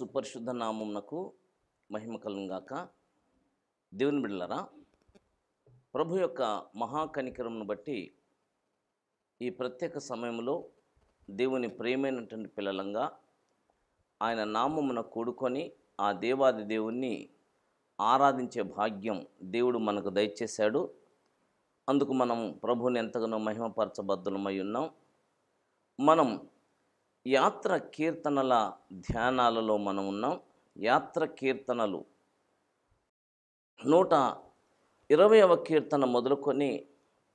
యేసు పరిశుద్ధ నామమునకు మహిమ కలుగును గాక. దేవుని బిడ్డలారా, ప్రభు యొక్క మహాకనికరమును బట్టి ఈ ప్రత్యేక సమయంలో దేవుని ప్రియమైనటువంటి పిల్లలంగా ఆయన నామమున కూడుకొని ఆ దేవాది దేవుణ్ణి ఆరాధించే భాగ్యం దేవుడు మనకు దయచేశాడు. అందుకు మనం ప్రభువుని ఎంతగానో మహిమపరచబద్దులమై ఉన్నాం. మనం యాత్ర కీర్తనల ధ్యానాలలో మనం ఉన్నాం. యాత్ర కీర్తనలు 120వ కీర్తన మొదలుకొని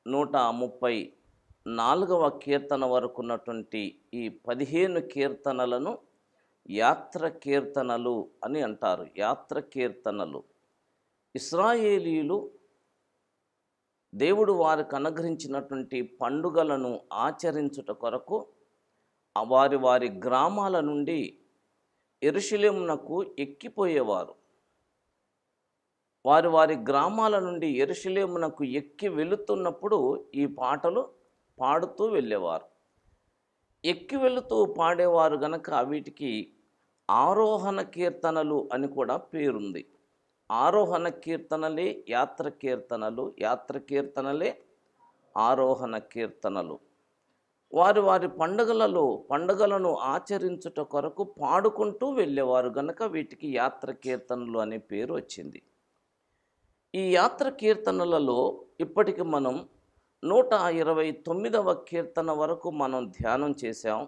134వ కీర్తన వరకు ఉన్నటువంటి ఈ 15 కీర్తనలను యాత్ర కీర్తనలు అని అంటారు. యాత్ర కీర్తనలు ఇశ్రాయేలీయులు దేవుడు వారికి అనుగ్రహించినటువంటి పండుగలను ఆచరించుట కొరకు వారి వారి గ్రామాల నుండి యెరూషలేమునకు ఎక్కిపోయేవారు. వారి వారి గ్రామాల నుండి యెరూషలేమునకు ఎక్కి వెళుతున్నప్పుడు ఈ పాటలు పాడుతూ వెళ్ళేవారు. ఎక్కి వెళుతూ పాడేవారు గనక వీటికి ఆరోహణ కీర్తనలు అని కూడా పేరుంది. ఆరోహణ కీర్తనలే యాత్ర కీర్తనలు, యాత్ర కీర్తనలే ఆరోహణ కీర్తనలు. వారి వారి పండుగలను ఆచరించుట కొరకు పాడుకుంటూ వెళ్ళేవారు గనక వీటికి యాత్ర కీర్తనలు అనే పేరు వచ్చింది. ఈ యాత్ర కీర్తనలలో ఇప్పటికి మనం 129వ కీర్తన వరకు మనం ధ్యానం చేశాం.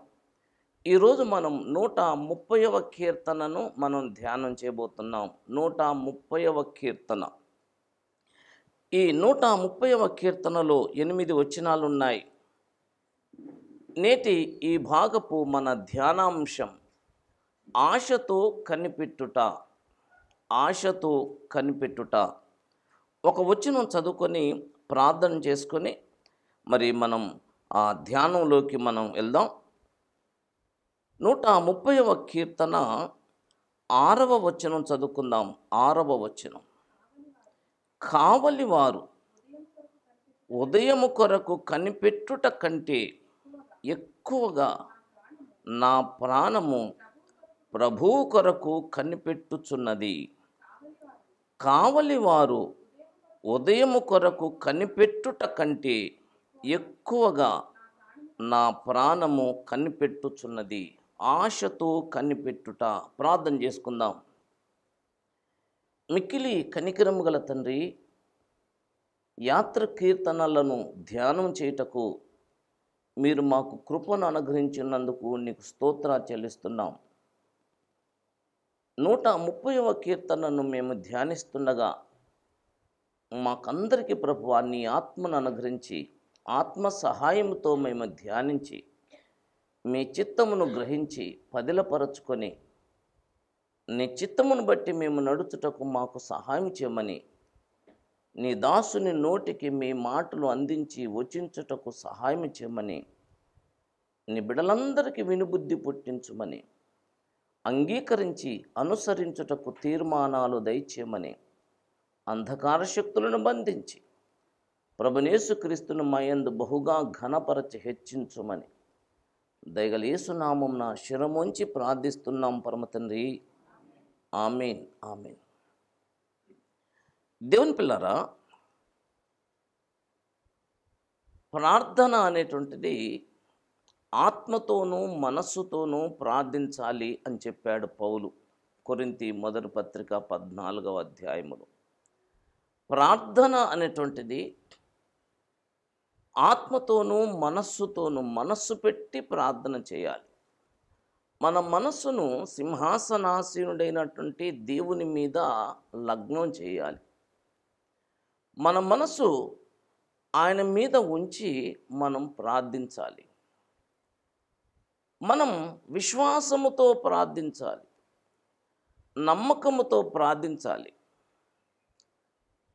ఈరోజు మనం 130వ కీర్తనను మనం ధ్యానం చేయబోతున్నాం. 130వ కీర్తన. ఈ 130వ కీర్తనలో 8 వచనాలు ఉన్నాయి. నేటి ఈ భాగపు మన ధ్యానాంశం ఆశతో కనిపెట్టుట. ఆశతో కనిపెట్టుట. ఒక వచనం చదువుకొని ప్రార్థన చేసుకొని మరి మనం ఆ ధ్యానంలోకి మనం వెళ్దాం. 130వ కీర్తన 6వ వచనం చదువుకుందాం. 6వ వచనం. కావలివారు ఉదయము కొరకు కనిపెట్టుట కంటే ఎక్కువగా నా ప్రాణము ప్రభువు కొరకు కనిపెట్టుచున్నది. కావలివారు ఉదయము కొరకు కనిపెట్టుట కంటే ఎక్కువగా నా ప్రాణము కనిపెట్టుచున్నది. ఆశతో కనిపెట్టుట. ప్రార్థన చేసుకుందాం. మిక్కిలి కనికరము గల తండ్రి, యాత్ర కీర్తనలను ధ్యానం చేయుటకు మీరు మాకు కృపను అనుగ్రహించినందుకు నీకు స్తోత్రాలు చెల్లిస్తున్నాం. 130వ కీర్తనను మేము ధ్యానిస్తుండగా మాకందరికీ ప్రభువా నీ ఆత్మను అనుగ్రహించి ఆత్మ సహాయంతో మేము ధ్యానించి మీ చిత్తమును గ్రహించి పదిలపరచుకొని నీ చిత్తమును బట్టి మేము నడుచుటకు మాకు సహాయం చేయమని నీ దాసుని నోటికి మీ మాటలు అందించి వచించుటకు సహాయం చేయమని నీ బిడ్డలందరికీ వినుబుద్ధి పుట్టించుమని అంగీకరించి అనుసరించుటకు తీర్మానాలు దయచేయమని అంధకార శక్తులను బంధించి ప్రభునేసుక్రీస్తును మాయందు బహుగా ఘనపరచి హెచ్చించుమని దయగల యేసునామమున శిరమొంచి ప్రార్థిస్తున్నాం పరమ తండ్రి. ఆమేన్. ఆమేన్. దేవుని పిల్లరా, ప్రార్థన అనేటువంటిది ఆత్మతోనూ మనస్సుతోనూ ప్రార్థించాలి అని చెప్పాడు పౌలు కొరింథీ మొదటి పత్రిక 14వ అధ్యాయములో. ప్రార్థన అనేటువంటిది ఆత్మతోనూ మనస్సుతోనూ మనస్సు పెట్టి ప్రార్థన చేయాలి. మన మనస్సును సింహాసనాసీనుడైనటువంటి దేవుని మీద లగ్నం చేయాలి. మన మనసు ఆయన మీద ఉంచి మనం ప్రార్థించాలి. మనం విశ్వాసముతో ప్రార్థించాలి, నమ్మకముతో ప్రార్థించాలి.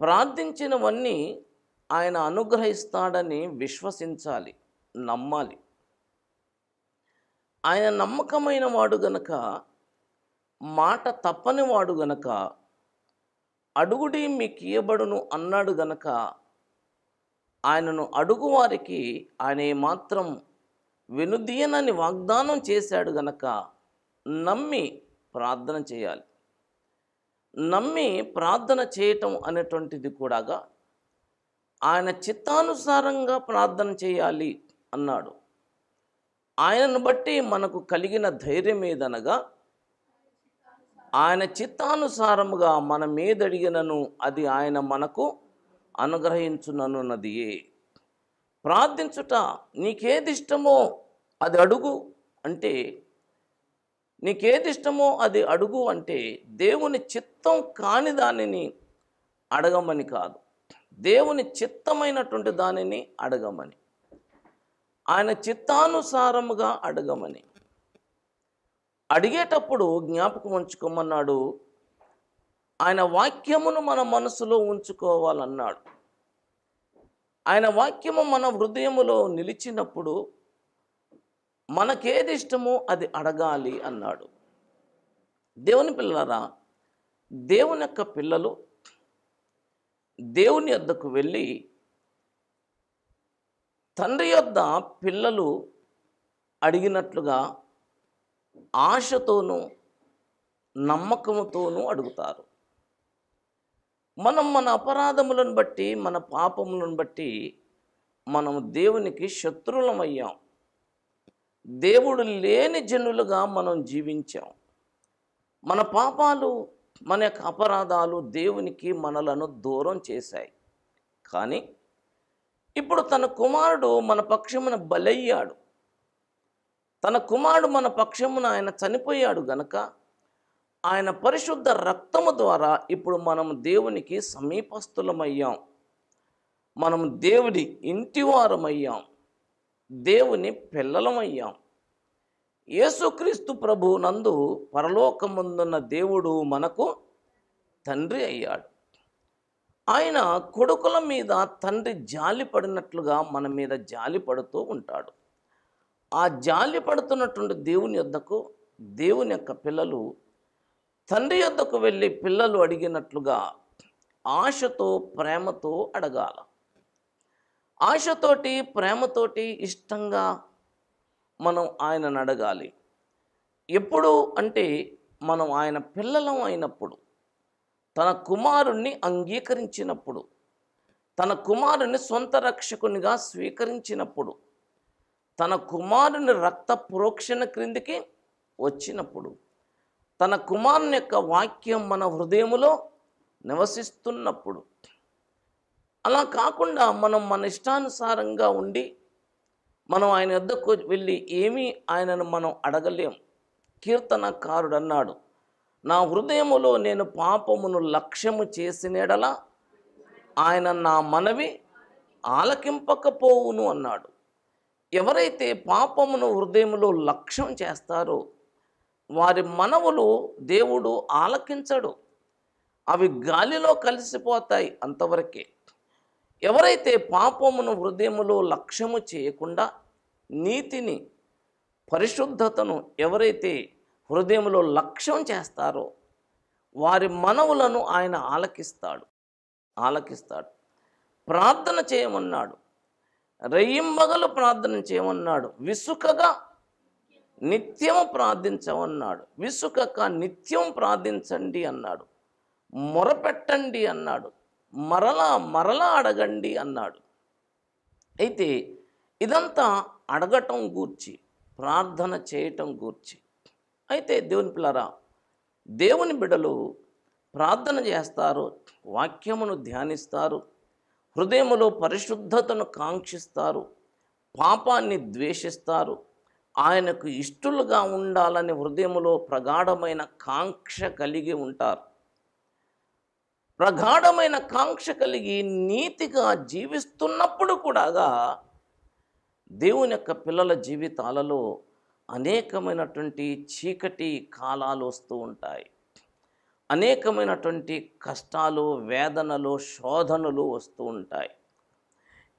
ప్రార్థించినవన్నీ ఆయన అనుగ్రహిస్తాడని విశ్వసించాలి, నమ్మాలి. ఆయన నమ్మకమైన వాడు గనక, మాట తప్పని వాడు గనక, అడుగుడి మీకు ఇయ్యబడును అన్నాడు గనక ఆయనను అడుగువారికి ఆయన మాత్రం వెనుదీయనని వాగ్దానం చేశాడు గనక నమ్మి ప్రార్థన చేయాలి. నమ్మి ప్రార్థన చేయటం అనేటువంటిది కూడా ఆయన చిత్తానుసారంగా ప్రార్థన చేయాలి అన్నాడు. ఆయనను బట్టి మనకు కలిగిన ధైర్యం ఏదనగా, ఆయన చిత్తానుసారముగా మనం ఏదడిగినను అది ఆయన మనకు అనుగ్రహించుననున్నదియే. ప్రార్థించుట, నీకేది ఇష్టమో అది అడుగు అంటే, నీకేది ఇష్టమో అది అడుగు అంటే దేవుని చిత్తం కాని దానిని అడగమని కాదు, దేవుని చిత్తమైనటువంటి దానిని అడగమని, ఆయన చిత్తానుసారముగా అడగమని. అడిగేటప్పుడు జ్ఞాపకం ఉంచుకోమన్నాడు, ఆయన వాక్యమును మన మనసులో ఉంచుకోవాలన్నాడు. ఆయన వాక్యము మన హృదయములో నిలిచినప్పుడు మనకేది ఇష్టమో అది అడగాలి అన్నాడు. దేవుని పిల్లలారా, దేవుని యొక్క పిల్లలు దేవుని యొద్దకు వెళ్ళి, తండ్రి యొద్ద పిల్లలు అడిగినట్లుగా ఆశతోనూ నమ్మకముతోనూ అడుగుతారు. మనం మన అపరాధములను బట్టి, మన పాపములను బట్టి మనం దేవునికి శత్రువులమయ్యాం. దేవుడు లేని జనులుగా మనం జీవించాం. మన పాపాలు, మన యొక్క అపరాధాలు దేవునికి మనలను దూరం చేశాయి. కానీ ఇప్పుడు తన కుమారుడు మన పక్షమున బలయ్యాడు. తన కుమారుడు మన పక్షమున ఆయన చనిపోయాడు గనక ఆయన పరిశుద్ధ రక్తము ద్వారా ఇప్పుడు మనం దేవునికి సమీపస్థులమయ్యాం. మనం దేవుడి ఇంటివారమయ్యాం, దేవుని పిల్లలమయ్యాం. యేసుక్రీస్తు ప్రభువు నందు పరలోకమందున్న దేవుడు మనకు తండ్రి అయ్యాడు. ఆయన కొడుకుల మీద తండ్రి జాలి పడినట్లుగా మన మీద జాలి పడుతూ ఉంటాడు. ఆ జాలి పడుతున్నటువంటి దేవుని యొద్దకు దేవుని యొక్క పిల్లలు తండ్రి యొద్దకు వెళ్ళి పిల్లలు అడిగినట్లుగా ఆశతో, ప్రేమతో అడగాల. ఆశతోటి, ప్రేమతోటి, ఇష్టంగా మనం ఆయనను అడగాలి. ఎప్పుడు అంటే మనం ఆయన పిల్లలం అయినప్పుడు, తన కుమారుణ్ణి అంగీకరించినప్పుడు, తన కుమారుని సొంత రక్షకునిగా స్వీకరించినప్పుడు, తన కుమారుని రక్త ప్రోక్షణ క్రిందికి వచ్చినప్పుడు, తన కుమారుని యొక్క వాక్యం మన హృదయములో నివసిస్తున్నప్పుడు. అలా కాకుండా మనం మన ఇష్టానుసారంగా ఉండి మనం ఆయన వద్దకు వెళ్ళి ఏమీ ఆయనను మనం అడగలేం. కీర్తనకారుడు అన్నాడు, నా హృదయములో నేను పాపమును లక్ష్యము చేసినెడల ఆయన నా మనవి ఆలకింపకపోవును అన్నాడు. ఎవరైతే పాపమును హృదయములో లక్ష్యం చేస్తారో వారి మనవులు దేవుడు ఆలకించడు, అవి గాలిలో కలిసిపోతాయి, అంతవరకే. ఎవరైతే పాపమును హృదయములో లక్ష్యము చేయకుండా నీతిని, పరిశుద్ధతను ఎవరైతే హృదయములో లక్ష్యం చేస్తారో వారి మనవులను ఆయన ఆలకిస్తాడు. ప్రార్థన చేయమన్నాడు, రెయ్యింబగలు ప్రార్థన చేయమన్నాడు, విసుకగా నిత్యము ప్రార్థించమన్నాడు. విసుకక నిత్యం ప్రార్థించండి అన్నాడు, మొరపెట్టండి అన్నాడు, మరలా అడగండి అన్నాడు. అయితే ఇదంతా అడగటం గూర్చి, ప్రార్థన చేయటం గూర్చి. అయితే దేవుని పిల్లరా, దేవుని బిడ్డలు ప్రార్థన చేస్తారు, వాక్యమును ధ్యానిస్తారు, హృదయములో పరిశుద్ధతను కాంక్షిస్తారు, పాపాన్ని ద్వేషిస్తారు, ఆయనకు ఇష్టలుగా ఉండాలని హృదయములో ప్రగాఢమైన కాంక్ష కలిగి ఉంటారు. ప్రగాఢమైన కాంక్ష కలిగి నీతిగా జీవిస్తున్నప్పుడు కూడా దేవుని యొక్క పిల్లల జీవితాలలో అనేకమైనటువంటి చీకటి కాలాలు వస్తూ ఉంటాయి. అనేకమైనటువంటి కష్టాలు, వేదనలు, శోధనలు వస్తూ ఉంటాయి.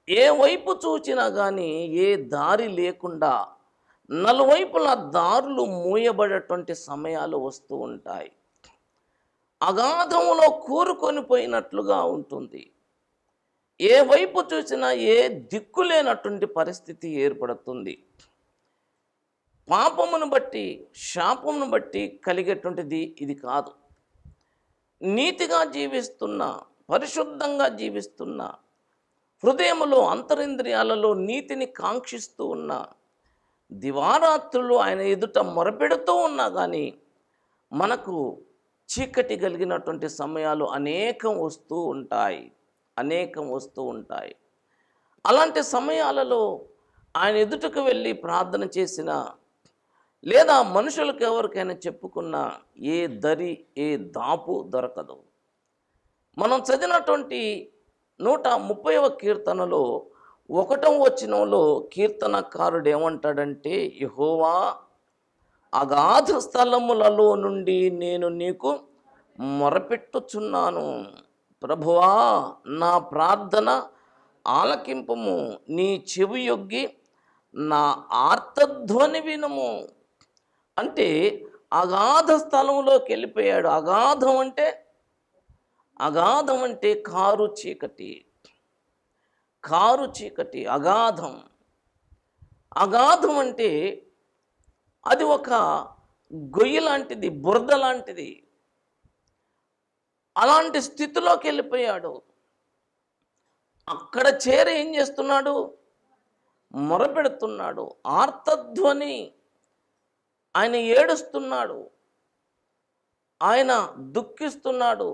ఏ వైపు చూచినా కానీ ఏ దారి లేకుండా నలువైపుల దారులు మూయబడేటువంటి సమయాలు వస్తూ ఉంటాయి. అగాధములో కూరుకొని పోయినట్లుగా ఉంటుంది. ఏ వైపు చూసినా ఏ దిక్కు లేనటువంటి పరిస్థితి ఏర్పడుతుంది. పాపమును బట్టి శాపమును బట్టి కలిగేటువంటిది ఇది కాదు. నీతిగా జీవిస్తున్న, పరిశుద్ధంగా జీవిస్తున్న, హృదయములో అంతరింద్రియాలలో నీతిని కాంక్షిస్తూ ఉన్న, దివారాత్రులు ఆయన ఎదుట మొరపెడుతూ ఉన్నా కానీ మనకు చీకటి కలిగినటువంటి సమయాలు అనేకం వస్తూ ఉంటాయి. అలాంటి సమయాలలో ఆయన ఎదుటకు వెళ్ళి ప్రార్థన చేసిన, లేదా మనుషులకు ఎవరికైనా చెప్పుకున్న ఏ దరి ఏ దాపు దొరకదు. మనం చదివినటువంటి 130వ కీర్తనలో 1వ వచనంలో కీర్తనకారుడు ఏమంటాడంటే, యెహోవా అగాధ స్థలములలో నుండి నేను నీకు మొరపెట్టుచున్నాను. ప్రభువా నా ప్రార్థన ఆలకింపుము, నీ చెవి యొగ్గి నా ఆర్తధ్వని వినుము. అంటే అగాధ స్థలంలోకి వెళ్ళిపోయాడు. అగాధం అంటే కారు చీకటి, అగాధం అంటే అది ఒక గొయ్యి లాంటిది, బురద లాంటిది. అలాంటి స్థితిలోకి వెళ్ళిపోయాడు. అక్కడ చేరి ఏం చేస్తున్నాడు? మొరపెడుతున్నాడు. ఆర్తధ్వని, ఆయన ఏడుస్తున్నాడు, ఆయన దుఃఖిస్తున్నాడు,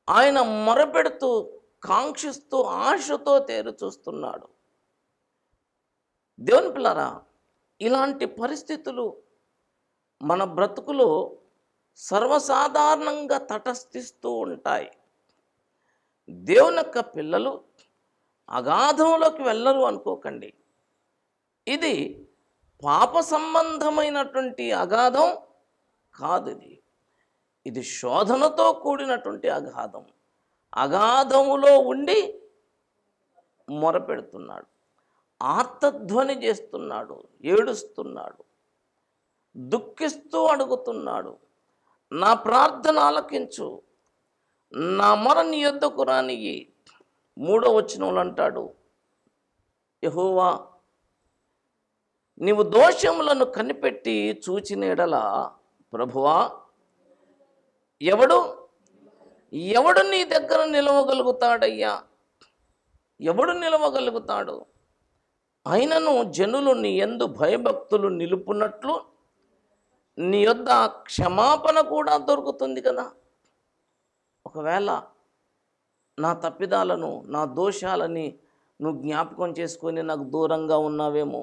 ఆయన మొరపెడుతూ కాంక్షిస్తూ ఆశతో తేరు చూస్తున్నాడు. దేవుని పిల్లరా, ఇలాంటి పరిస్థితులు మన బ్రతుకులో సర్వసాధారణంగా తటస్థిస్తూ ఉంటాయి. దేవుని యొక్క పిల్లలు అగాధంలోకి వెళ్ళరు అనుకోకండి. ఇది పాప సంబంధమైనటువంటి అగాధం కాదు. ఇది శోధనతో కూడినటువంటి అగాధం. అగాధములో ఉండి మొరపెడుతున్నాడు, ఆర్తధ్వని చేస్తున్నాడు, ఏడుస్తున్నాడు, దుఃఖిస్తూ అడుగుతున్నాడు, నా ప్రార్థన ఆలకించు, నా మొర నీ యొద్దకు రానియ్యి. 3వ వచనంలో అంటాడు, యెహోవా నీవు దోషములను కనిపెట్టి చూచిన ఎడల, ప్రభువా ఎవడు నీ దగ్గర నిలవగలుగుతాడయ్యా? ఎవడు నిలవగలుగుతాడు? అయినను జనులు నీ యందు భయభక్తులు నిలుపునట్లు నీ యొద్ద క్షమాపణ కూడా దొరుకుతుంది కదా. ఒకవేళ నా తప్పిదాలను, నా దోషాలని నువ్వు జ్ఞాపకం చేసుకొని నాకు దూరంగా ఉన్నావేమో,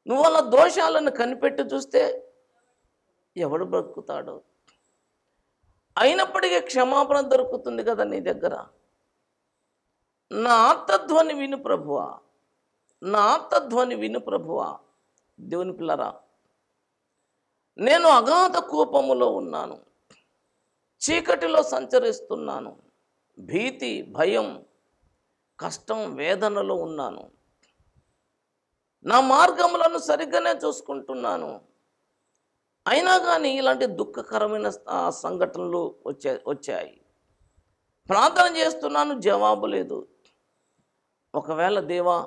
నువ్వు అలా దోషాలను కనిపెట్టి చూస్తే ఎవడు బ్రతుకుతాడు? అయినప్పటికీ క్షమాపణ దొరుకుతుంది కదా నీ దగ్గర. నా ఆర్తధ్వని విను ప్రభువా, నా ఆర్తధ్వని విను ప్రభువా. దేవుని పిల్లరా, నేను అగాధ కోపములో ఉన్నాను, చీకటిలో సంచరిస్తున్నాను, భీతి, భయం, కష్టం, వేదనలో ఉన్నాను, నా మార్గములను సరిగ్గానే చూసుకుంటున్నాను. అయినా కానీ ఇలాంటి దుఃఖకరమైన సంఘటనలు వచ్చాయి. ప్రార్థన చేస్తున్నాను, జవాబు లేదు. ఒకవేళ దేవా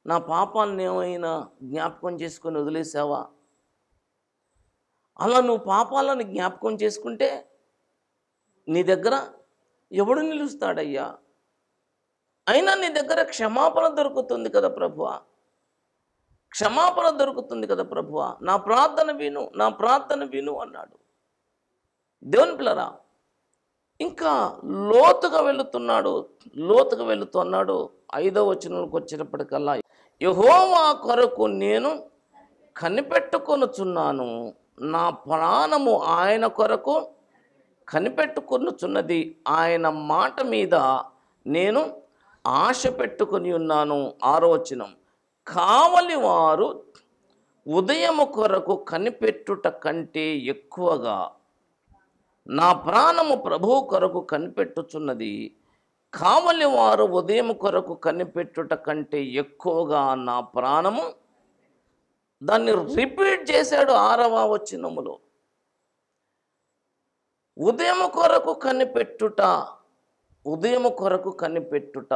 నా పాపాలను ఏమైనా జ్ఞాపకం చేసుకొని వదిలేసావా? అలా నువ్వు పాపాలను జ్ఞాపకం చేసుకుంటే నీ దగ్గర ఎవడు నిలుస్తాడయ్యా? అయినా నీ దగ్గర క్షమాపణ దొరుకుతుంది కదా ప్రభువా, క్షమాపణ దొరుకుతుంది కదా ప్రభువా, నా ప్రార్థన విను అన్నాడు. దేవుని పిల్లరా, ఇంకా లోతుగా వెళుతున్నాడు. 5వ వచనంలోకి వచ్చేటప్పటికల్లా, యెహోవా కొరకు నేను కనిపెట్టుకొనుచున్నాను, నా ప్రాణము ఆయన కొరకు కనిపెట్టుకొనుచున్నది, ఆయన మాట మీద నేను ఆశ పెట్టుకొని ఉన్నాను. 6వ వచనం, కావలి వారు ఉదయము కొరకు కనిపెట్టుట కంటే ఎక్కువగా నా ప్రాణము ప్రభువు కొరకు కనిపెట్టుచున్నది. కావలి వారు ఉదయం కొరకు కనిపెట్టుట కంటే ఎక్కువగా నా ప్రాణము, దాన్ని రిపీట్ చేశాడు 6వ వచనములో. ఉదయం కొరకు కనిపెట్టుట,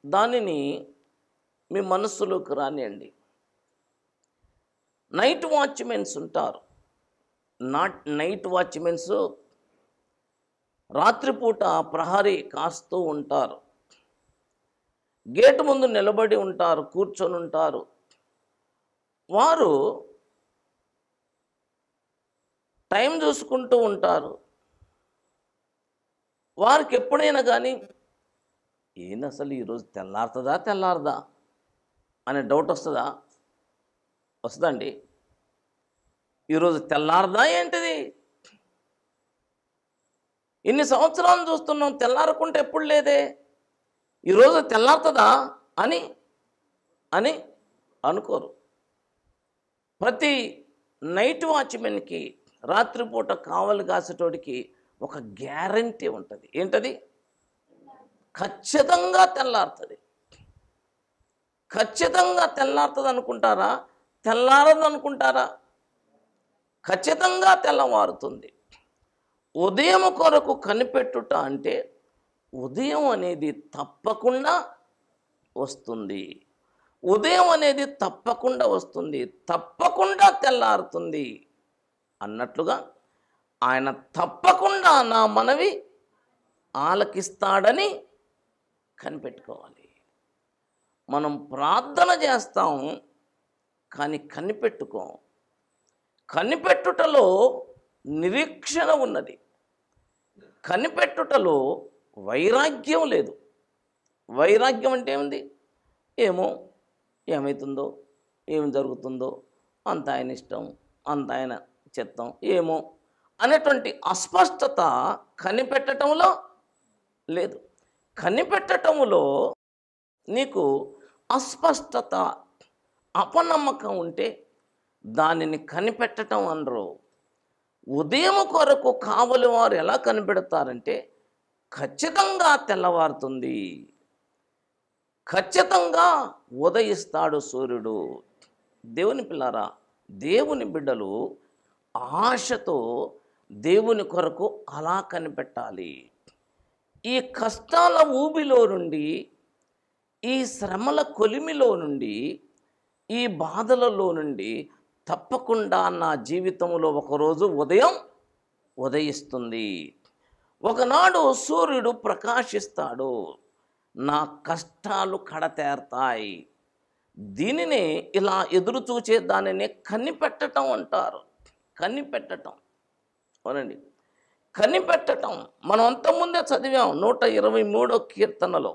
దానిని మీ మనస్సులోకి రానియండి. నైట్ వాచ్మెన్స్ ఉంటారు. నైట్ వాచ్మెన్స్ రాత్రిపూట ప్రహరీ కాస్తూ ఉంటారు. గేటు ముందు నిలబడి ఉంటారు, కూర్చొని ఉంటారు. వారు టైం చూసుకుంటూ ఉంటారు. వారికి ఎప్పుడైనా కానీ ఏంది అసలు ఈరోజు తెల్లారదా అనే డౌట్ వస్తుందా? వస్తుందండి. ఈరోజు తెల్లారదా ఏంటిది? ఇన్ని సంవత్సరాలు చూస్తున్నాం, తెల్లారకుంటే ఎప్పుడు లేదే, ఈరోజు తెల్లారుతుందా అని అని అనుకోరు. ప్రతి నైట్ వాచ్మెన్కి, రాత్రిపూట కావలి కాసేటోడికి ఒక గ్యారంటీ ఉంటుంది. ఏంటది? ఖచ్చితంగా తెల్లారుతుంది. ఖచ్చితంగా తెల్లారుతుంది అనుకుంటారా? తెల్లారదు అనుకుంటారా? ఖచ్చితంగా తెల్లవారుతుంది. ఉదయం కొరకు కనిపెట్టుట అంటే ఉదయం అనేది తప్పకుండా వస్తుంది. ఉదయం అనేది తప్పకుండా వస్తుంది, తప్పకుండా తెల్లారుతుంది అన్నట్లుగా ఆయన తప్పకుండా నా మనవి ఆలకిస్తాడని కనిపెట్టుకోవాలి. మనం ప్రార్థన చేస్తాం కానీ కనిపెట్టుకోం. కనిపెట్టుటలో నిరీక్షణ ఉన్నది. కనిపెట్టుటలో వైరాగ్యం లేదు. వైరాగ్యం అంటే ఏముంది? ఏమవుతుందో, ఏం జరుగుతుందో, అంత ఆయన ఇష్టం, అంత ఆయన చిత్తం, ఏమో అనేటువంటి అస్పష్టత కనిపెట్టడంలో లేదు. కనిపెట్టడంలో నీకు అస్పష్టత, అపనమ్మకం ఉంటే దానిని కనిపెట్టడం అనరు. ఉదయం కొరకు కావలి వారు ఎలా కనిపెడతారంటే ఖచ్చితంగా తెల్లవారుతుంది, ఖచ్చితంగా ఉదయిస్తాడు సూర్యుడు. దేవుని పిల్లారా, దేవుని బిడ్డలు ఆశతో దేవుని కొరకు అలా కనిపెట్టాలి. ఈ కష్టాల ఊబిలో నుండి, ఈ శ్రమల కొలిమిలో నుండి, ఈ బాధలలో నుండి తప్పకుండా నా జీవితంలో ఒకరోజు ఉదయం ఉదయిస్తుంది. ఒకనాడు సూర్యుడు ప్రకాశిస్తాడు, నా కష్టాలు కడతేరుతాయి. దీనినే ఇలా ఎదురు చూచే దానినే కనిపెట్టడం అంటారు. కనిపెట్టడం, అవునండి, కనిపెట్టడం. మనం అంతకుముందే చదివాం 123వ కీర్తనలో.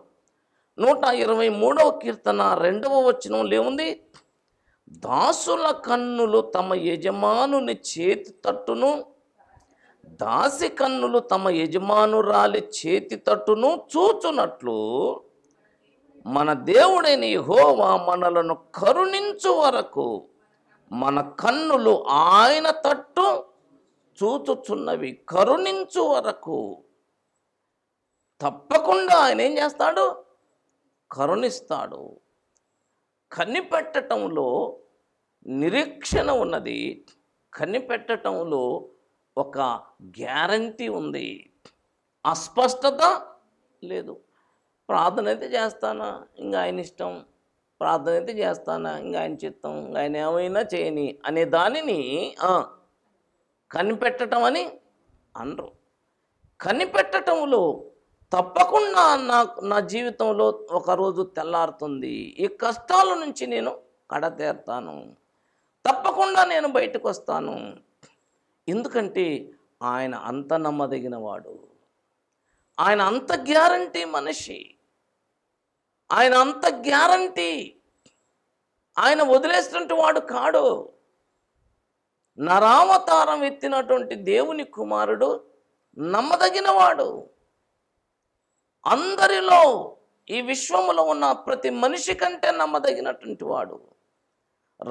123వ కీర్తన 2వ వచనంలో ఏముంది? దాసుల కన్నులు తమ యజమానుని చేతి తట్టును, దాసి కన్నులు తమ యజమానురాలి చేతి తట్టును చూచునట్లు మన దేవుడైన యెహోవా మనలను కరుణించు వరకు మన కన్నులు ఆయన తట్టు చూచుచున్నవి. కరుణించు వరకు తప్పకుండా ఆయన ఏం చేస్తాడు? కరుణిస్తాడు. కనిపెట్టడంలో నిరీక్షణ ఉన్నది. కనిపెట్టడంలో ఒక గ్యారంటీ ఉంది. అస్పష్టత లేదు. ప్రార్థన అయితే చేస్తానా, ఇంకా ఆయన ఇష్టం, ప్రార్థన అయితే చేస్తానా, ఇంకా ఆయన చిత్తం, ఇంకా ఆయన ఏమైనా చేయని అనే దానిని కనిపెట్టడం అని అనరు. కనిపెట్టడంలో తప్పకుండా నా జీవితంలో ఒకరోజు తెల్లారుతుంది, ఈ కష్టాల నుంచి నేను కడతేరుతాను, తప్పకుండా నేను బయటకు వస్తాను. ఎందుకంటే ఆయన అంత నమ్మదగినవాడు, ఆయన అంత గ్యారంటీ మనిషి, ఆయన అంత గ్యారంటీ. ఆయన వదిలేసినటువంటి వాడు కాడు. నరావతారం ఎత్తినటువంటి దేవుని కుమారుడు నమ్మదగినవాడు. అందరిలో, ఈ విశ్వములో ఉన్న ప్రతి మనిషి కంటే నమ్మదగినటువంటి వాడు.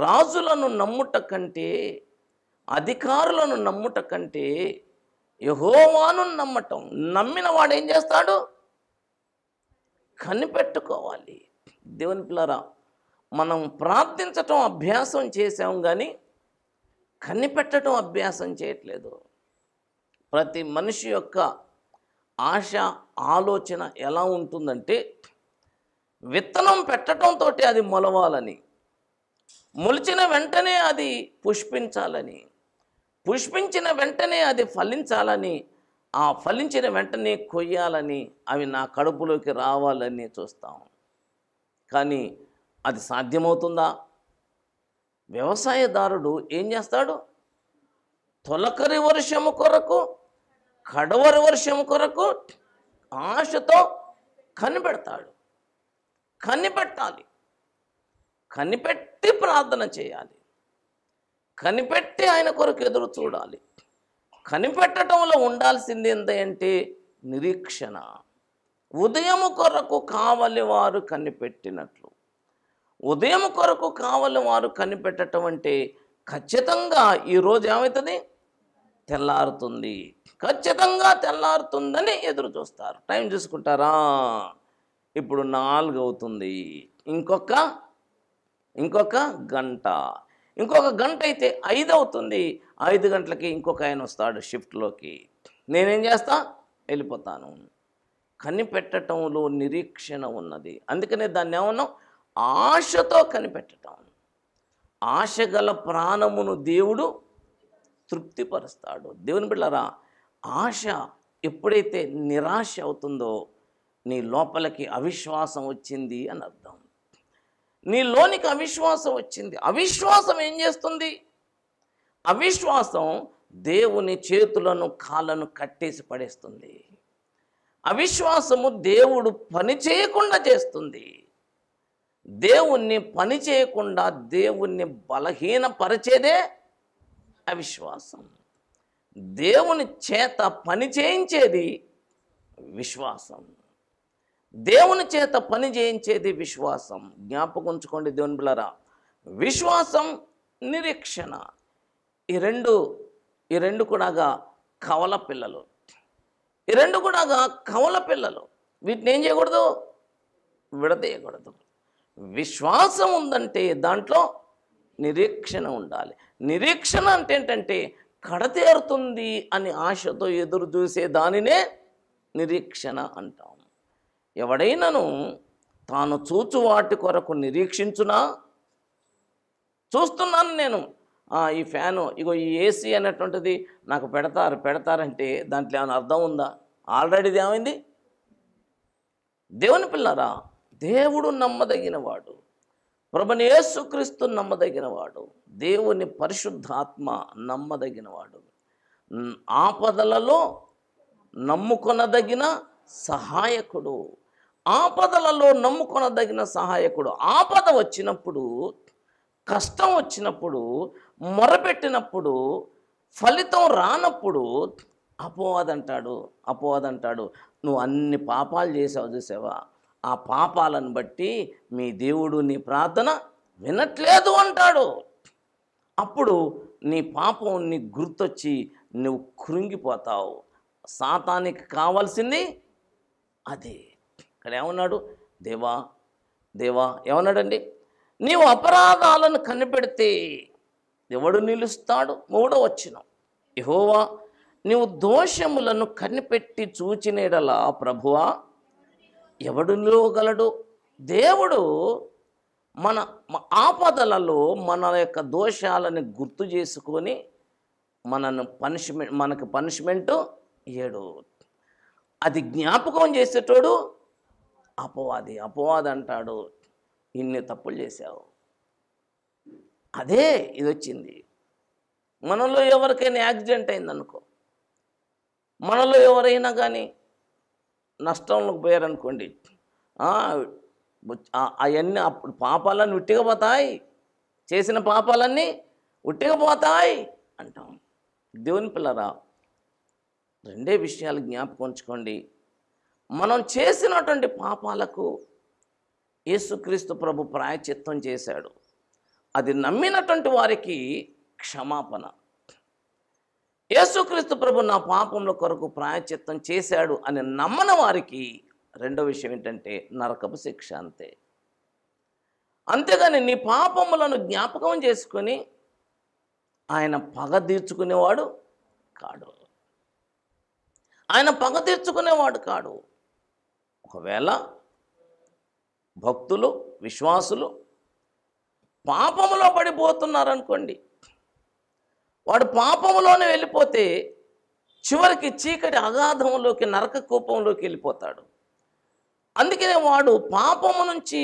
రాజులను నమ్ముట కంటే, అధికారులను నమ్ముట కంటే యెహోవాను నమ్మటం. నమ్మిన వాడు ఏం చేస్తాడు? కనిపెట్టుకోవాలి. దేవుని పిల్లరా, మనం ప్రార్థించటం అభ్యాసం చేసాం కానీ కనిపెట్టడం అభ్యాసం చేయట్లేదు. ప్రతి మనిషి యొక్క ఆశ, ఆలోచన ఎలా ఉంటుందంటే విత్తనం పెట్టడంతో అది మొలవాలని. మొలిచిన వెంటనే అది పుష్పించాలని, పుష్పించిన వెంటనే అది ఫలించాలని, ఆ ఫలించిన వెంటనే కొయ్యాలని, అవి నా కడుపులోకి రావాలని చూస్తాం. కానీ అది సాధ్యమవుతుందా? వ్యవసాయదారుడు ఏం చేస్తాడు? తొలకరి వర్షము కొరకు, కడవరి వర్షము కొరకు ఆశతో కనిపెడతాడు. కనిపెట్టాలి, కనిపెట్టి ప్రార్థన చేయాలి, కనిపెట్టి ఆయన కొరకు ఎదురు చూడాలి. కనిపెట్టడంలో ఉండాల్సింది ఏంటంటే నిరీక్షణ. ఉదయము కొరకు కావలి వారు కనిపెట్టినట్లు, ఉదయం కొరకు కావలి వారు కనిపెట్టడం అంటే ఖచ్చితంగా ఈరోజు ఏమవుతుంది? తెల్లారుతుంది, ఖచ్చితంగా తెల్లారుతుందని ఎదురు చూస్తారు. టైం చూసుకుంటారా? ఇప్పుడు 4 అవుతుంది, ఇంకొక గంట, ఇంకొక గంట అయితే 5 అవుతుంది. 5 గంటలకి ఇంకొక ఆయన వస్తాడు షిఫ్ట్లోకి. నేనేం చేస్తా? వెళ్ళిపోతాను. కనిపెట్టడంలో నిరీక్షణ ఉన్నది. అందుకనే దాన్ని ఏమన్నాం? ఆశతో కనిపెట్టడం. ఆశ గల ప్రాణమును దేవుడు తృప్తిపరుస్తాడు. దేవుని బిడ్డలారా, ఆశ ఎప్పుడైతే నిరాశ అవుతుందో నీ లోపలికి అవిశ్వాసం వచ్చింది అని అర్థం. నీలోనికి అవిశ్వాసం వచ్చింది. అవిశ్వాసం ఏం చేస్తుంది? అవిశ్వాసం దేవుని చేతులను కాళ్ళను కట్టేసి పడేస్తుంది. అవిశ్వాసము దేవుడు పని చేయకుండా చేస్తుంది. దేవుణ్ణి పని చేయకుండా దేవుణ్ణి బలహీనపరిచేదే అవిశ్వాసం. దేవుని చేత పని చేయించేది విశ్వాసం. దేవుని చేత పని చేయించేది విశ్వాసం. జ్ఞాపకం ఉంచుకోండి దేవుని బిడ్డలారా, విశ్వాసం, నిరీక్షణ, ఈ రెండు కూడా కవల పిల్లలు. ఈ రెండు కూడా కవల పిల్లలు. వీటిని ఏం చేయకూడదు? విడదీయకూడదు. విశ్వాసం ఉందంటే దాంట్లో నిరీక్షణ ఉండాలి. నిరీక్షణ అంటే ఏంటంటే కడతేరుతుంది అని ఆశతో ఎదురు చూసే దానినే నిరీక్షణ అంటాం. ఎవడైనాను తాను చూచు వాటి కొరకు నిరీక్షించునా? చూస్తున్నాను నేను, ఈ ఫ్యాను, ఇగో ఈ ఏసీ అనేటువంటిది నాకు పెడతారంటే దాంట్లో ఏమైనా అర్థం ఉందా? ఆల్రెడీ ఏమైంది? దేవుని పిల్లరా, దేవుడు నమ్మదగినవాడు, ప్రభుని యేసుక్రీస్తు నమ్మదగినవాడు, దేవుని పరిశుద్ధాత్మ నమ్మదగినవాడు, ఆపదలలో నమ్ముకొనదగిన సహాయకుడు. ఆపదలలో నమ్ముకొనదగిన సహాయకుడు. ఆపద వచ్చినప్పుడు, కష్టం వచ్చినప్పుడు, మొరపెట్టినప్పుడు, ఫలితం రానప్పుడు అపవాదంటాడు, నువ్వు అన్ని పాపాలు చేసావు చూసావా, ఆ పాపాలను బట్టి మీ దేవుడు నీ ప్రార్థన వినట్లేదు అంటాడు. అప్పుడు నీ పాపం నీకు గుర్తొచ్చి నువ్వు కృంగిపోతావు. సాతానికి కావాల్సింది అదే. ఇక్కడ ఏమన్నాడు? దేవా ఏమన్నాడండి? నీవు అపరాధాలను కనిపెడితే ఎవడు నిలుస్తాడు? 3వ వచనం, యెహోవా నీవు దోషములను కనిపెట్టి చూచినేడలా ప్రభువా ఎవడు నిలవగలడు? దేవుడు మన ఆపదలలో మన యొక్క దోషాలను గుర్తు చేసుకొని మనకు పనిష్మెంటు ఇయ్యడు. అది జ్ఞాపకం చేసేటోడు అపవాది అంటాడు, ఇన్ని తప్పులు చేశావు. అదే ఇది వచ్చింది. మనలో ఎవరికైనా యాక్సిడెంట్ అయిందనుకో, మనలో ఎవరైనా కానీ నష్టంలోకి పోయారనుకోండి, అవన్నీ అప్పుడు పాపాలన్నీ ఉట్టిగా పోతాయి, చేసిన పాపాలన్నీ ఉట్టిగా పోతాయి అంటాం. దేవుని పిల్లరా, 2 విషయాలు జ్ఞాపకం ఉంచుకోండి. మనం చేసినటువంటి పాపాలకు యేసుక్రీస్తు ప్రభు ప్రాయశ్చిత్తం చేశాడు. అది నమ్మినటువంటి వారికి క్షమాపణ. యేసుక్రీస్తు ప్రభు నా పాపముల కొరకు ప్రాయశ్చిత్తం చేశాడు అని నమ్మని వారికి 2వ విషయం ఏంటంటే నరకపు శిక్ష. అంతేగాని నీ పాపములను జ్ఞాపకం చేసుకొని ఆయన పగ తీర్చుకునేవాడు కాడు. ఒకవేళ భక్తులు, విశ్వాసులు పాపములో పడిపోతున్నారనుకోండి, వాడు పాపములోనే వెళ్ళిపోతే చివరికి చీకటి అగాధంలోకి, నరక కూపంలోకి వెళ్ళిపోతాడు. అందుకనే వాడు పాపము నుంచి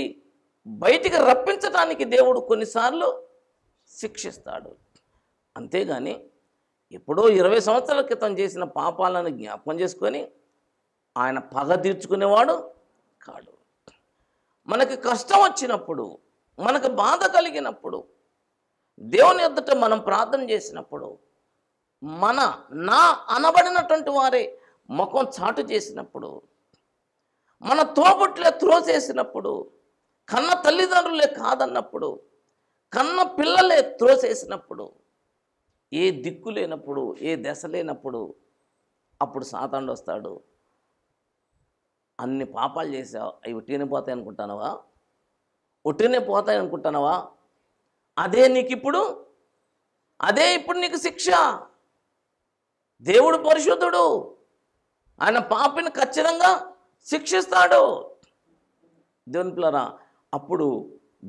బయటికి రప్పించడానికి దేవుడు కొన్నిసార్లు శిక్షిస్తాడు. అంతేగాని ఎప్పుడో 20 సంవత్సరాల క్రితం చేసిన పాపాలను జ్ఞాపకం చేసుకొని ఆయన పగ తీర్చుకునేవాడు కాడు. మనకి కష్టం వచ్చినప్పుడు, మనకు బాధ కలిగినప్పుడు, దేవుని ఎదుట మనం ప్రార్థన చేసినప్పుడు, నా అనబడినటువంటి వారే ముఖం చాటు చేసినప్పుడు, మన తోబుట్లే త్రోసేసినప్పుడు, కన్న తల్లిదండ్రులే కాదన్నప్పుడు, కన్న పిల్లలే త్రోసేసినప్పుడు, ఏ దిక్కు లేనప్పుడు, ఏ దశ లేనప్పుడు, అప్పుడు సాతానుడు వస్తాడు. అన్ని పాపాలు చేసావు, అవి ఒట్టినే పోతాయి అనుకుంటున్నావా? ఒట్టినే పోతాయి అనుకుంటున్నావా? అదే ఇప్పుడు నీకు శిక్ష. దేవుడు పరిశుద్ధుడు, ఆయన పాపిని ఖచ్చితంగా శిక్షిస్తాడు. దేవుని పిల్లరా, అప్పుడు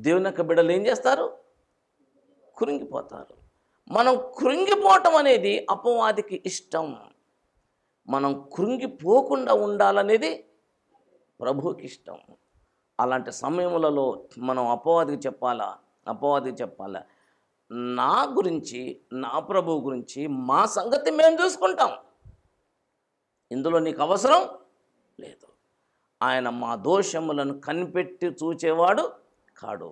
దేవుని యొక్క బిడ్డలు ఏం చేస్తారు? కృంగిపోతారు. మనం కృంగిపోవటం అనేది అపవాదికి ఇష్టం. మనం కృంగిపోకుండా ఉండాలనేది ప్రభువుకి ఇష్టం. అలాంటి సమయములలో మనం అపవాదికి చెప్పాలా, నా గురించి, నా ప్రభువు గురించి, మా సంగతి మేము చూసుకుంటాం, ఇందులో నీకు అవసరం లేదు. ఆయన మా దోషములను కనిపెట్టి చూచేవాడు కాడు.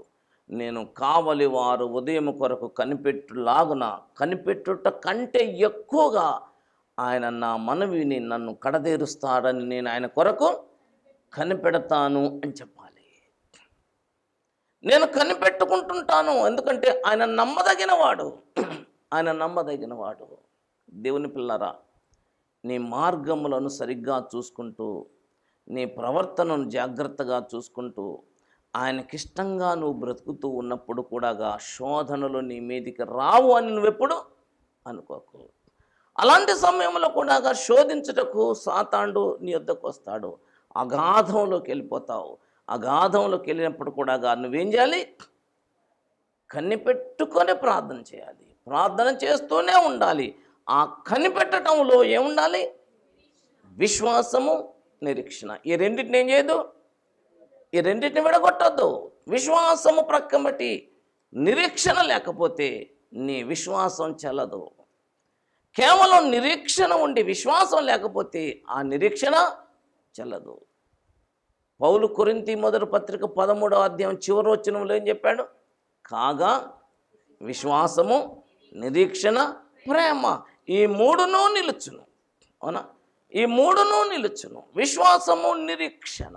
నేను కావలి వారు ఉదయం కొరకు కనిపెట్టుట కంటే ఎక్కువగా ఆయన నా మనవిని నన్ను కడదేరుస్తాడని నేను ఆయన కొరకు కనిపెడతాను అని చెప్పాలి. నేను కనిపెట్టుకుంటుంటాను, ఎందుకంటే ఆయన నమ్మదగినవాడు. దేవుని పిల్లరా, నీ మార్గములను సరిగ్గా చూసుకుంటూ, నీ ప్రవర్తనను జాగ్రత్తగా చూసుకుంటూ, ఆయనకిష్టంగా నువ్వు బ్రతుకుతూ ఉన్నప్పుడు కూడా శోధనలు నీ మీదికి రావు అని నువ్వెప్పుడు అనుకోకు. అలాంటి సమయంలో కూడా శోధించుటకు సాతానుడు నీ వద్దకు వస్తాడు. అగాధంలోకి వెళ్ళిపోతావు. అగాధంలోకి వెళ్ళినప్పుడు కూడా నువ్వేం చేయాలి? కనిపెట్టుకొని ప్రార్థన చేయాలి. ప్రార్థన చేస్తూనే ఉండాలి. ఆ కనిపెట్టడంలో ఏముండాలి? విశ్వాసము, నిరీక్షణ. ఈ రెండింటిని ఏం చేయదు? ఈ రెండింటిని విడగొట్టద్దు. విశ్వాసము ప్రక్కన బట్టి నిరీక్షణ లేకపోతే నీ విశ్వాసం చెల్లదు. కేవలం నిరీక్షణ ఉండి విశ్వాసం లేకపోతే ఆ నిరీక్షణ చెల్లదు. పౌలు కొరింథీ మొదటి పత్రిక 13వ అధ్యాయం చివరి వచనంలో ఏం చెప్పాడు? కాగా విశ్వాసము, నిరీక్షణ, ప్రేమ, ఈ మూడును నిలుచును. అవునా? ఈ మూడును నిలుచును. విశ్వాసము, నిరీక్షణ.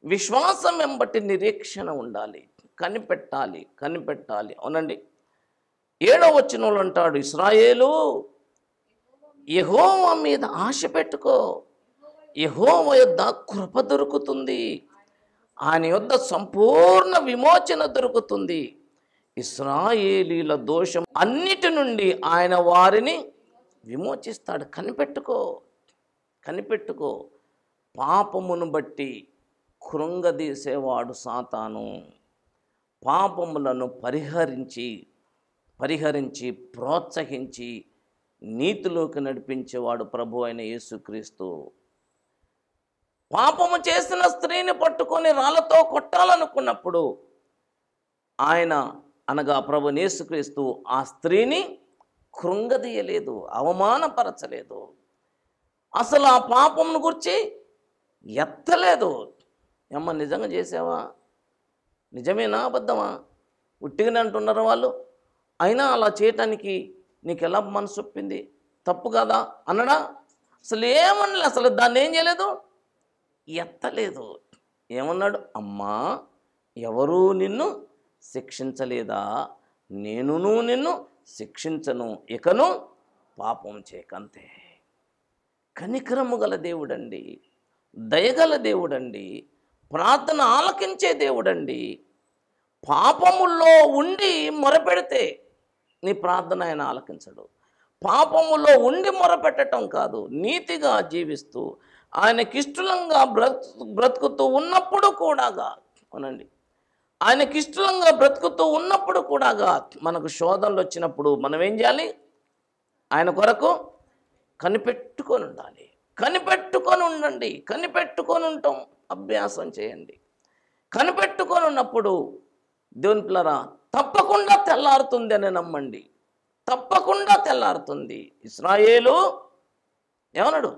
విశ్వాసం వెంబటి నిరీక్షణ ఉండాలి. కనిపెట్టాలి. అవునండి. 7వ వచనంలో అంటాడు, ఇశ్రాయేలు యెహోవా మీద ఆశ పెట్టుకో, యెహోవా యొద్ద కృప దొరుకుతుంది, ఆయన యొద్ద సంపూర్ణ విమోచన దొరుకుతుంది. ఇశ్రాయేలీల దోషం అన్నిటి నుండి ఆయన వారిని విమోచిస్తాడు. కనిపెట్టుకో. పాపమును బట్టి కృంగదీసేవాడు సాతాను. పాపములను పరిహరించి ప్రోత్సహించి నీతిలోకి నడిపించేవాడు ప్రభు అయిన యేసుక్రీస్తు. పాపము చేసిన స్త్రీని పట్టుకొని రాళ్లతో కొట్టాలనుకున్నప్పుడు ఆయన అనగా ప్రభు యేసుక్రీస్తు ఆ స్త్రీని కృంగదీయలేదు, అవమానపరచలేదు, అసలు ఆ పాపమును గురించి ఎత్తలేదు. ఏమ్మా నిజంగా చేసావా? నిజమేనా అబద్ధమా? ఉట్టిగానే అంటున్నారు వాళ్ళు. అయినా అలా చేయటానికి నీకు ఎలా మనసు ఒప్పింది? తప్పు కదా అన్నడా? అసలు ఏమనలే. అసలు దాన్ని ఏం చేయలేదు, ఎత్తలేదు. ఏమన్నాడు? అమ్మా, ఎవరూ నిన్ను శిక్షించలేదా? నేనును నిన్ను శిక్షించను, ఇకను పాపం చేయకంతే. కనికరము గల దేవుడండి, దయగల దేవుడండి, ప్రార్థన ఆలకించే దేవుడండి. పాపముల్లో ఉండి మొరపెడితే నీ ప్రార్థన ఆయన ఆలకించడు. పాపములో ఉండి మొరపెట్టడం కాదు, నీతిగా జీవిస్తూ ఆయనకిష్టంగా బ్రతుకుతూ ఉన్నప్పుడు కూడా అవునండి ఆయనకి ఇష్టంగా బ్రతుకుతూ ఉన్నప్పుడు కూడా మనకు శోధనలు వచ్చినప్పుడు మనం ఏం చేయాలి? ఆయన కొరకు కనిపెట్టుకొని ఉండాలి. కనిపెట్టుకొని ఉండండి. కనిపెట్టుకొని ఉంటాం, అభ్యాసం చేయండి. కనిపెట్టుకొని ఉన్నప్పుడు దేవుని పిల్లరా తప్పకుండా తెల్లారుతుంది అని నమ్మండి. తప్పకుండా తెల్లారుతుంది. ఇశ్రాయేలు ఏమన్నాడు?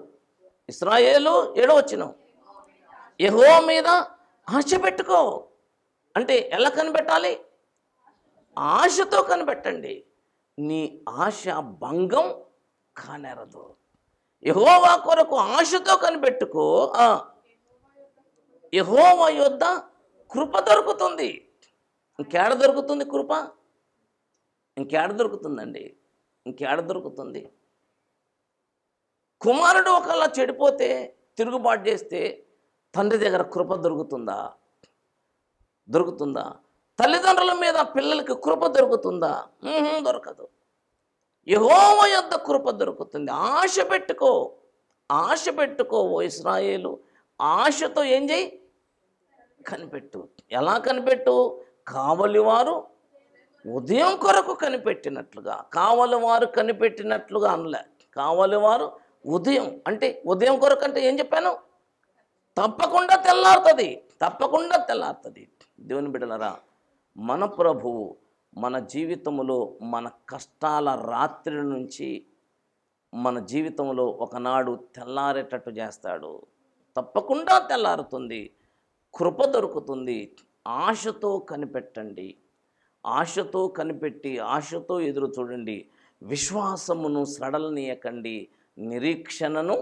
ఇశ్రాయేలు 7వ వచనం, యెహోవా మీద ఆశ పెట్టుకో. అంటే ఎలా కనిపెట్టాలి? ఆశతో కనిపెట్టండి. నీ ఆశ భంగం కానేరదు. యెహోవా కొరకు ఆశతో కనిపెట్టుకో. యెహోవా యొద్ద కృప దొరుకుతుంది. ఇంకేడ దొరుకుతుంది కృప? ఇంకేడ దొరుకుతుందండి? ఇంకేడ దొరుకుతుంది? కుమారుడు ఒకలా చెడిపోతే, తిరుగుబాటు చేస్తే తండ్రి దగ్గర కృప దొరుకుతుందా? దొరుకుతుందా? తల్లిదండ్రుల మీద పిల్లలకి కృప దొరుకుతుందా? దొరకదు. యెహోవా యొద్ద కృప దొరుకుతుంది. ఆశ పెట్టుకో. ఆశ పెట్టుకో ఓ ఇశ్రాయేలు. ఆశతో ఏం చేయి? కనిపెట్టు. ఎలా కనిపెట్టు? కావలివారు ఉదయం కొరకు కనిపెట్టినట్లుగా. కావలివారు కనిపెట్టినట్లుగా అనలే. కావలివారు ఉదయం అంటే ఉదయం కొరకు అంటే ఏం చెప్పాను? తప్పకుండా తెల్లారుతుంది. తప్పకుండా తెల్లారుతుంది. దేవుని బిడ్డలరా, మన ప్రభువు మన జీవితంలో మన కష్టాల రాత్రి నుంచి మన జీవితంలో ఒకనాడు తెల్లారేటట్టు చేస్తాడు. తప్పకుండా తెల్లారుతుంది. కృప దొరుకుతుంది. ఆశతో కనిపెట్టండి. ఆశతో కనిపెట్టి ఆశతో ఎదురు చూడండి. విశ్వాసమును సడలనీయకండి, నిరీక్షణను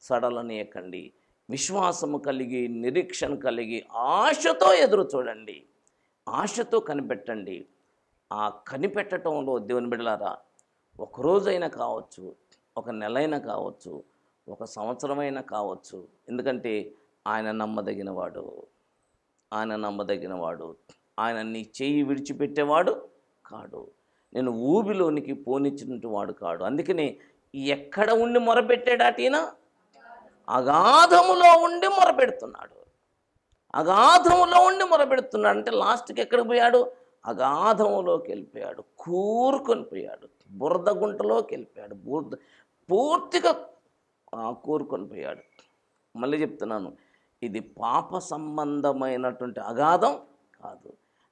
సడలనీయకండి. విశ్వాసము కలిగి, నిరీక్షణ కలిగి ఆశతో ఎదురు చూడండి. ఆశతో కనిపెట్టండి. ఆ కనిపెట్టడంలో దేవుని బిడ్డలారా ఒకరోజైనా కావచ్చు, ఒక నెలైనా కావచ్చు, ఒక సంవత్సరమైనా కావచ్చు. ఎందుకంటే ఆయన నమ్మదగినవాడు. ఆయన నమ్మదగినవాడు. ఆయన నీ చెయ్యి విడిచిపెట్టేవాడు కాడు. నేను ఊబిలోనికి పోనిచ్చినట్టు వాడు కాడు. అందుకని ఎక్కడ ఉండి మొరపెట్టాడాటీన? అగాధములో ఉండి మొరపెడుతున్నాడు. అగాధములో ఉండి మొరపెడుతున్నాడు. అంటే లాస్ట్కి ఎక్కడికి పోయాడు? అగాధములోకి వెళ్ళిపోయాడు. కూరుకొని పోయాడు. బురద గుంటలోకి వెళ్ళిపోయాడు. పూర్తిగా కూరుకొని పోయాడు. మళ్ళీ చెప్తున్నాను, ఇది పాప సంబంధమైనటువంటి అగాధం కాదు.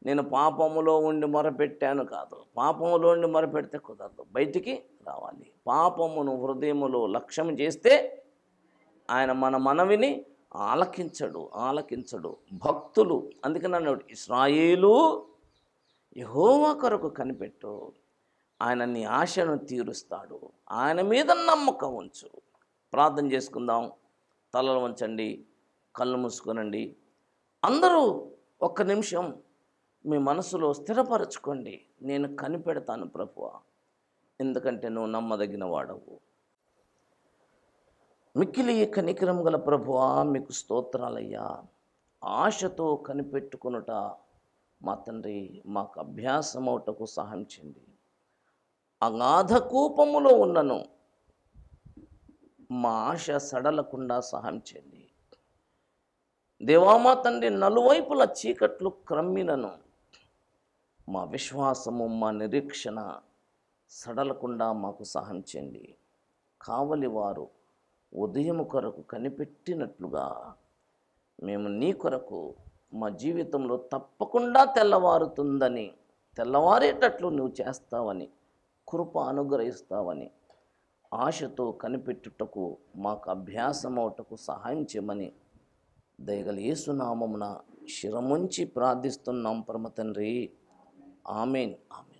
నేను పాపములో ఉండి మొరపెట్టాను కాదు. పాపములో ఉండి మొరపెడితే కుదరదు, బయటికి రావాలి. పాపమును హృదయములో లక్ష్యం చేస్తే ఆయన మన మనవిని ఆలకించడు. భక్తులు అందుకని అన్నాడు, ఇశ్రాయేలు యెహోవా కొరకు కనిపెట్టు. ఆయన నీ ఆశను తీరుస్తాడు. ఆయన మీద నమ్మకం ఉంచు. ప్రార్థన చేసుకుందాం. తలలు వంచండి, కళ్ళు మూసుకొనండి. అందరూ ఒక్క నిమిషం మీ మనసులో స్థిరపరచుకోండి. నేను కనిపెడతాను ప్రభువా, ఎందుకంటే నువ్వు నమ్మదగిన వాడవు. మిక్కిలి కనికరం గల ప్రభువా, మీకు స్తోత్రాలయ్యా. ఆశతో కనిపెట్టుకొనుట మా తండ్రి మాకు అభ్యాసమవుటకు సహాయం చేయండి. అగాధ కూపములో ఉన్నను మా ఆశ సడలకుండా సహాయం చేయండి. దేవా మా తండ్రి, నలువైపుల చీకట్లు క్రమ్మినను మా విశ్వాసము, మా నిరీక్షణ సడలకుండా మాకు సహాయం చేయండి. కావలి వారు ఉదయం కొరకు కనిపెట్టినట్లుగా మేము నీ కొరకు మా జీవితంలో తప్పకుండా తెల్లవారుతుందని, తెల్లవారేటట్లు నువ్వు చేస్తావని, కృప అనుగ్రహిస్తావని ఆశతో కనిపెట్టుటకు మాకు అభ్యాసమవుటకు సహాయం చేయమని దయగల యేసునామమున శిరముంచి ప్రార్థిస్తున్నాం పరమ తండ్రి. ఆమేన్. ఆమేన్.